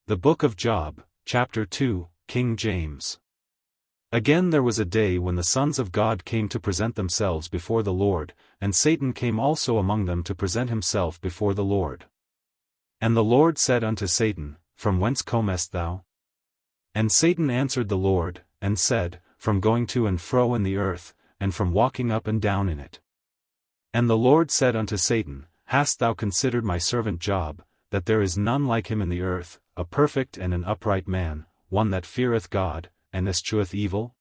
The Book of Job, Chapter 2, King James. Again there was a day when the sons of God came to present themselves before the Lord, and Satan came also among them to present himself before the Lord. And the Lord said unto Satan, From whence comest thou? And Satan answered the Lord, and said, From going to and fro in the earth, and from walking up and down in it. And the Lord said unto Satan, Hast thou considered my servant Job, that there is none like him in the earth, a perfect and an upright man, one that feareth God, and escheweth evil?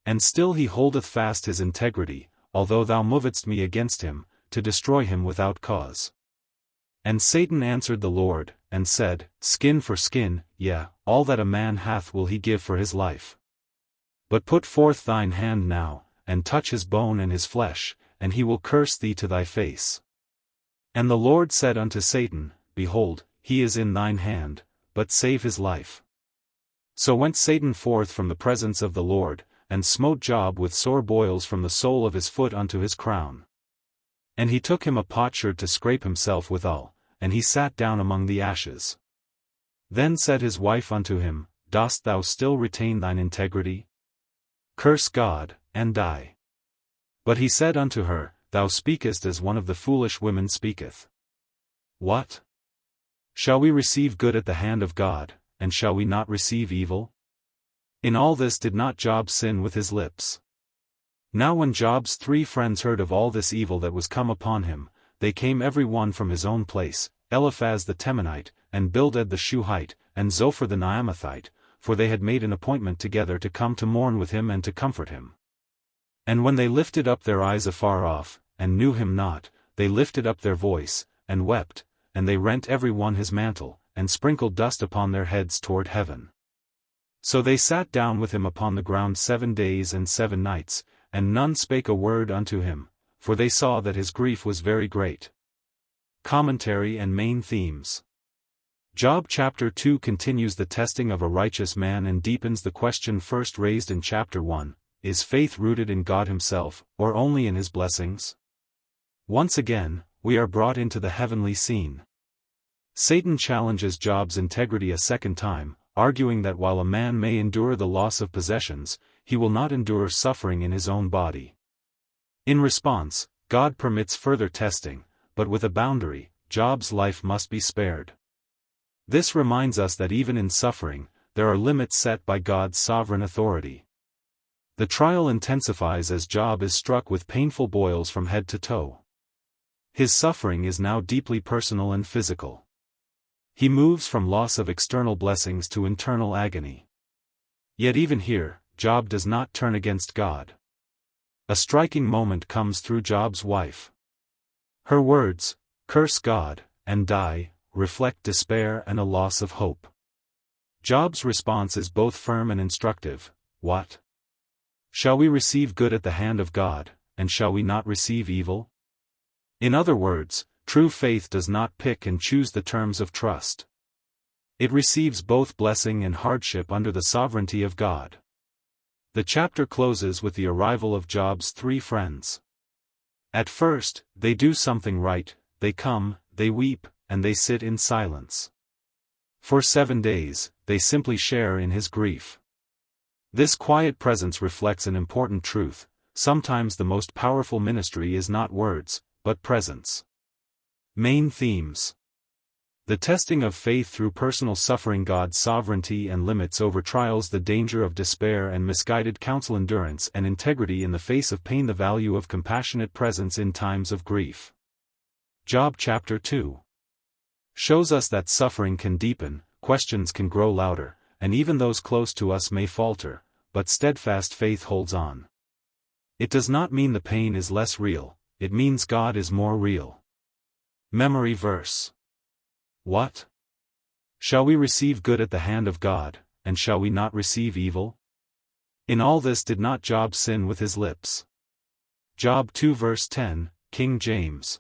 And still he holdeth fast his integrity, although thou movedst me against him, to destroy him without cause. And Satan answered the Lord, and said, Skin for skin, yea, all that a man hath will he give for his life. But put forth thine hand now, and touch his bone and his flesh, and he will curse thee to thy face. And the Lord said unto Satan, Behold, he is in thine hand, but save his life. So went Satan forth from the presence of the Lord, and smote Job with sore boils from the sole of his foot unto his crown. And he took him a potsherd to scrape himself withal, and he sat down among the ashes. Then said his wife unto him, Dost thou still retain thine integrity? Curse God, and die. But he said unto her, Thou speakest as one of the foolish women speaketh. What? Shall we receive good at the hand of God, and shall we not receive evil? In all this did not Job sin with his lips. Now when Job's 3 friends heard of all this evil that was come upon him, they came every one from his own place, Eliphaz the Temanite, and Bildad the Shuhite, and Zophar the Naamathite, for they had made an appointment together to come to mourn with him and to comfort him. And when they lifted up their eyes afar off, and knew him not, they lifted up their voice, and wept, and they rent every one his mantle, and sprinkled dust upon their heads toward heaven. So they sat down with him upon the ground 7 days and 7 nights, and none spake a word unto him, for they saw that his grief was very great. Commentary and main themes. Job chapter 2 continues the testing of a righteous man and deepens the question first raised in chapter 1, Is faith rooted in God himself, or only in his blessings? Once again, we are brought into the heavenly scene. Satan challenges Job's integrity a second time, arguing that while a man may endure the loss of possessions, he will not endure suffering in his own body. In response, God permits further testing, but with a boundary: Job's life must be spared. This reminds us that even in suffering, there are limits set by God's sovereign authority. The trial intensifies as Job is struck with painful boils from head to toe. His suffering is now deeply personal and physical. He moves from loss of external blessings to internal agony. Yet even here, Job does not turn against God. A striking moment comes through Job's wife. Her words, Curse God, and die, reflect despair and a loss of hope. Job's response is both firm and instructive. What? Shall we receive good at the hand of God, and shall we not receive evil? In other words, true faith does not pick and choose the terms of trust. It receives both blessing and hardship under the sovereignty of God. The chapter closes with the arrival of Job's 3 friends. At first, they do something right: they come, they weep, and they sit in silence. For 7 days, they simply share in his grief. This quiet presence reflects an important truth: sometimes the most powerful ministry is not words, but presence. Main themes. The testing of faith through personal suffering, God's sovereignty and limits over trials, the danger of despair and misguided counsel, endurance and integrity in the face of pain, the value of compassionate presence in times of grief. Job chapter 2 shows us that suffering can deepen, questions can grow louder, and even those close to us may falter, but steadfast faith holds on. It does not mean the pain is less real, it means God is more real. Memory verse. What? Shall we receive good at the hand of God, and shall we not receive evil? In all this did not Job sin with his lips. Job 2 verse 10, King James.